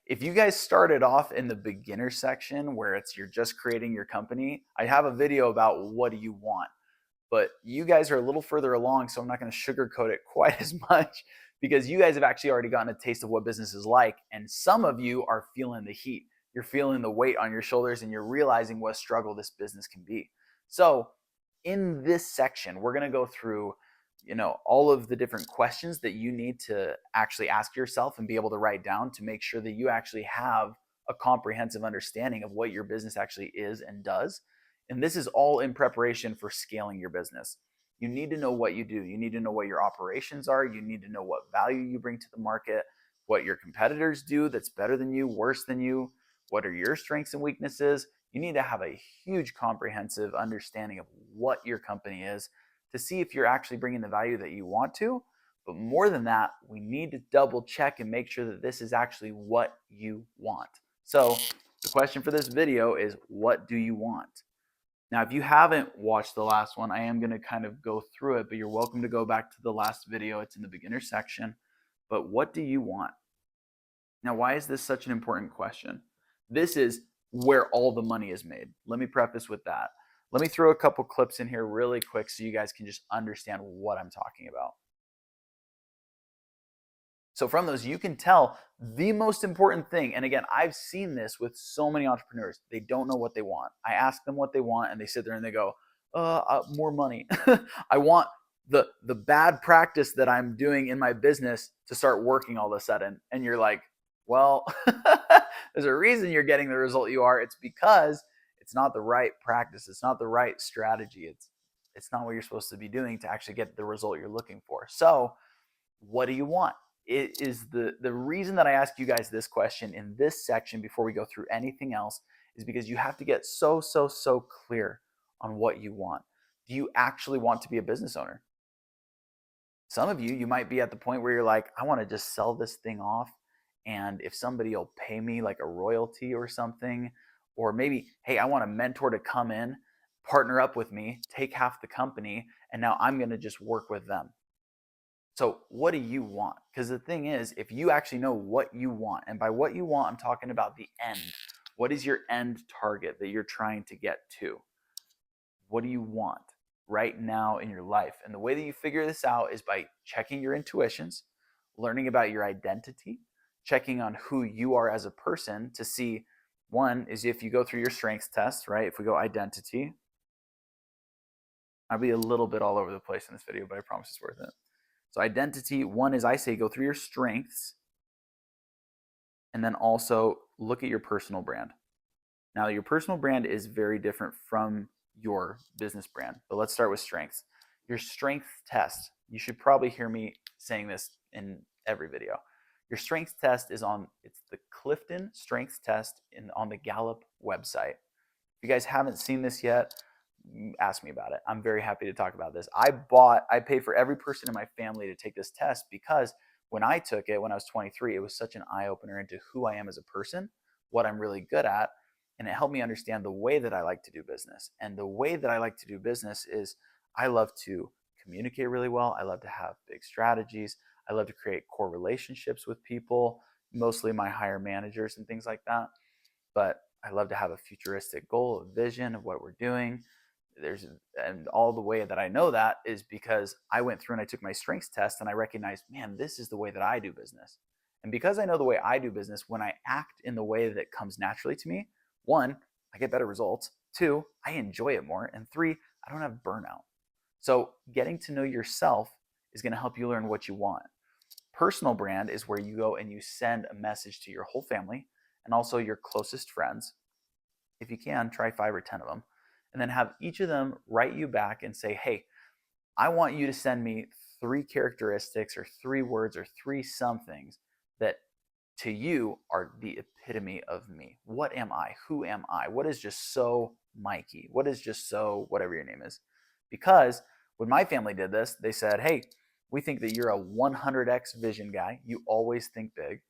If you guys started off in the beginner section where you're just creating your company, I have a video about what do you want. But you guys are a little further along, so I'm not going to sugarcoat it quite as much because you guys have actually already gotten a taste of what business is like. And some of you are feeling the heat. You're feeling the weight on your shoulders and you're realizing what a struggle this business can be. So in this section, we're going to go through all of the different questions that you need to actually ask yourself and be able to write down to make sure that you actually have a comprehensive understanding of what your business actually is and does. And this is all in preparation for scaling your business. You need to know what you do. You need to know what your operations are. You need to know what value you bring to the market, what your competitors do that's better than you, worse than you, what are your strengths and weaknesses. You need to have a huge comprehensive understanding of what your company is to see if you're actually bringing the value that you want to. But more than that, we need to double check and make sure that this is actually what you want. So the question for this video is, what do you want? Now, if you haven't watched the last one, I am going to kind of go through it, but you're welcome to go back to the last video. It's in the beginner section. But what do you want? Now, why is this such an important question? This is where all the money is made. Let me preface with that. Let me throw a couple clips in here really quick so you guys can just understand what I'm talking about. So from those, you can tell the most important thing, and again, I've seen this with so many entrepreneurs, they don't know what they want. I ask them what they want and they sit there and they go, more money. I want the bad practice that I'm doing in my business to start working all of a sudden. And you're like, well, there's a reason you're getting the result you are. It's because it's not the right practice. It's not the right strategy. It's not what you're supposed to be doing to actually get the result you're looking for. So what do you want? It is the reason that I ask you guys this question in this section before we go through anything else is because you have to get so clear on what you want. Do you actually want to be a business owner? Some of you might be at the point where you're like, I want to just sell this thing off, and if somebody will pay me like a royalty or something, or maybe, hey, I want a mentor to come in, partner up with me, take half the company, and now I'm going to just work with them. So what do you want? Because the thing is, if you actually know what you want, and by what you want, I'm talking about the end. What is your end target that you're trying to get to? What do you want right now in your life? And the way that you figure this out is by checking your intuitions, learning about your identity, checking on who you are as a person to see, one is if you go through your strengths test, right? If we go identity, I'll be a little bit all over the place in this video, but I promise it's worth it. So identity, one is I say go through your strengths and then also look at your personal brand. Now your personal brand is very different from your business brand, but let's start with strengths. Your strength test, you should probably hear me saying this in every video. Your strengths test is it's the Clifton Strengths Test on the Gallup website. If you guys haven't seen this yet, ask me about it. I'm very happy to talk about this. I paid for every person in my family to take this test because when I took it when I was 23, it was such an eye-opener into who I am as a person, what I'm really good at, and it helped me understand the way that I like to do business. And the way that I like to do business is I love to communicate really well. I love to have big strategies. I love to create core relationships with people, mostly my higher managers and things like that. But I love to have a futuristic goal, a vision of what we're doing. And all the way that I know that is because I went through and I took my strengths test and I recognized, man, this is the way that I do business. And because I know the way I do business, when I act in the way that comes naturally to me, one, I get better results. Two, I enjoy it more. And three, I don't have burnout. So getting to know yourself is going to help you learn what you want. Personal brand is where you go and you send a message to your whole family and also your closest friends. If you can, try 5 or 10 of them. And then have each of them write you back and say, hey, I want you to send me 3 characteristics or 3 words or 3 somethings that to you are the epitome of me. What am I? Who am I? What is just so Mikey? What is just so whatever your name is? Because when my family did this, they said, hey, we think that you're a 100x vision guy. You always think big.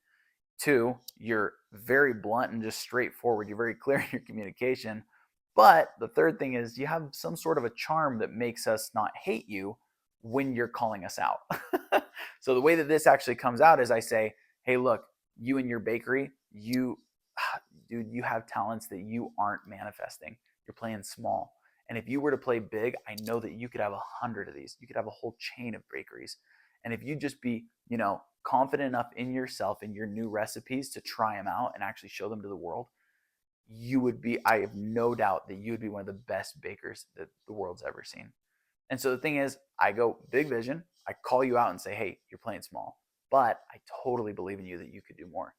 2, you're very blunt and just straightforward. You're very clear in your communication. But the third thing is you have some sort of a charm that makes us not hate you when you're calling us out. So the way that this actually comes out is I say, hey, look, you and your bakery, dude, you have talents that you aren't manifesting. You're playing small. And if you were to play big, I know that you could have 100 of these. You could have a whole chain of bakeries. And if you just be, confident enough in yourself and your new recipes to try them out and actually show them to the world, I have no doubt that you would be one of the best bakers that the world's ever seen. And so the thing is, I go big vision. I call you out and say, hey, you're playing small, but I totally believe in you that you could do more.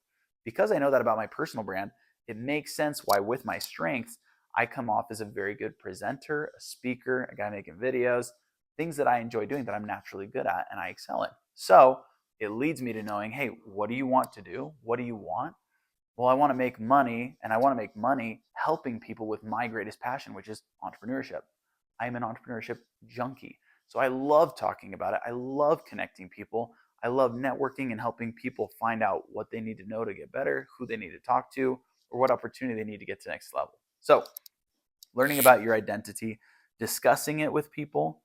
Because I know that about my personal brand, it makes sense why with my strengths, I come off as a very good presenter, a speaker, a guy making videos, things that I enjoy doing that I'm naturally good at and I excel in. So it leads me to knowing, hey, what do you want to do? What do you want? Well, I want to make money, and I want to make money helping people with my greatest passion, which is entrepreneurship. I'm an entrepreneurship junkie. So I love talking about it. I love connecting people. I love networking and helping people find out what they need to know to get better, who they need to talk to, or what opportunity they need to get to the next level. So learning about your identity, discussing with people,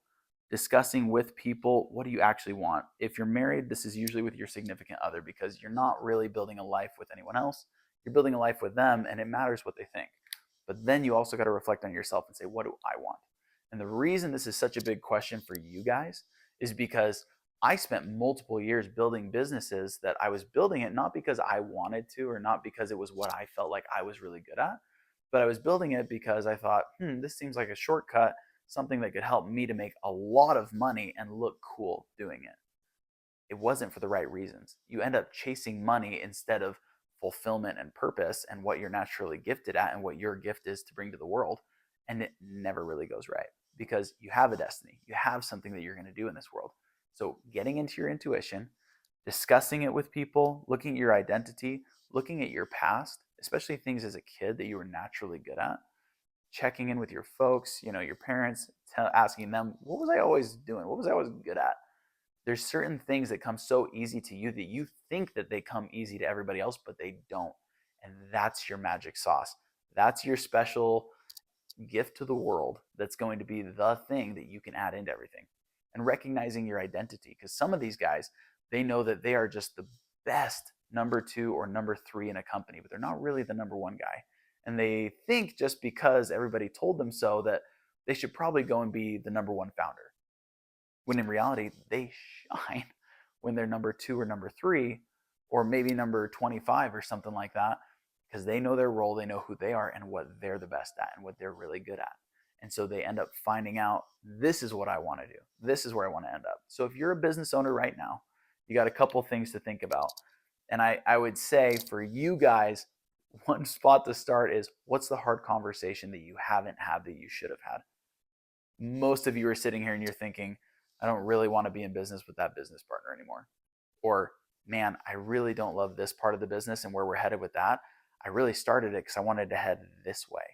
what do you actually want? If you're married, this is usually with your significant other because you're not really building a life with anyone else. You're building a life with them, and it matters what they think. But then you also got to reflect on yourself and say, what do I want? And the reason this is such a big question for you guys is because I spent multiple years building businesses that I was building it not because I wanted to or not because it was what I felt like I was really good at, but I was building it because I thought, this seems like a shortcut, something that could help me to make a lot of money and look cool doing it. It wasn't for the right reasons. You end up chasing money instead of fulfillment and purpose and what you're naturally gifted at and what your gift is to bring to the world. And it never really goes right because you have a destiny. You have something that you're going to do in this world. So getting into your intuition, discussing it with people, looking at your identity, looking at your past, especially things as a kid that you were naturally good at, checking in with your folks, your parents, asking them, what was I always doing? What was I always good at? There's certain things that come so easy to you that you think that they come easy to everybody else, but they don't. And that's your magic sauce. That's your special gift to the world that's going to be the thing that you can add into everything. And recognizing your identity, because some of these guys, they know that they are just the best number 2 or number 3 in a company, but they're not really the number 1 guy. And they think just because everybody told them so that they should probably go and be the number 1 founder. When in reality, they shine when they're number 2 or number 3, or maybe number 25 or something like that, because they know their role, they know who they are and what they're the best at and what they're really good at. And so they end up finding out, this is what I want to do. This is where I want to end up. So if you're a business owner right now, you got a couple things to think about. And I would say for you guys, one spot to start is, what's the hard conversation that you haven't had that you should have had? Most of you are sitting here and you're thinking, I don't really want to be in business with that business partner anymore. Or, man, I really don't love this part of the business and where we're headed with that. I really started it because I wanted to head this way.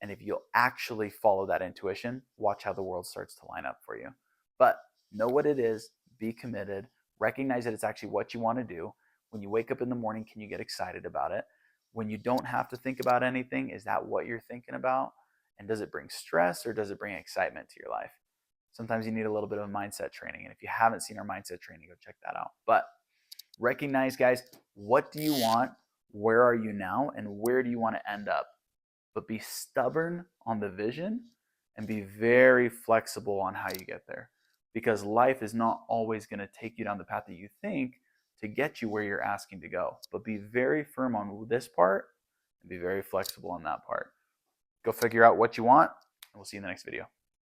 And if you'll actually follow that intuition, watch how the world starts to line up for you. But know what it is, be committed, recognize that it's actually what you want to do. When you wake up in the morning, can you get excited about it? When you don't have to think about anything, is that what you're thinking about? And does it bring stress or does it bring excitement to your life? Sometimes you need a little bit of mindset training. And if you haven't seen our mindset training, go check that out. But recognize, guys, what do you want? Where are you now? And where do you want to end up? But be stubborn on the vision and be very flexible on how you get there. Because life is not always going to take you down the path that you think to get you where you're asking to go. But be very firm on this part and be very flexible on that part. Go figure out what you want, and we'll see you in the next video.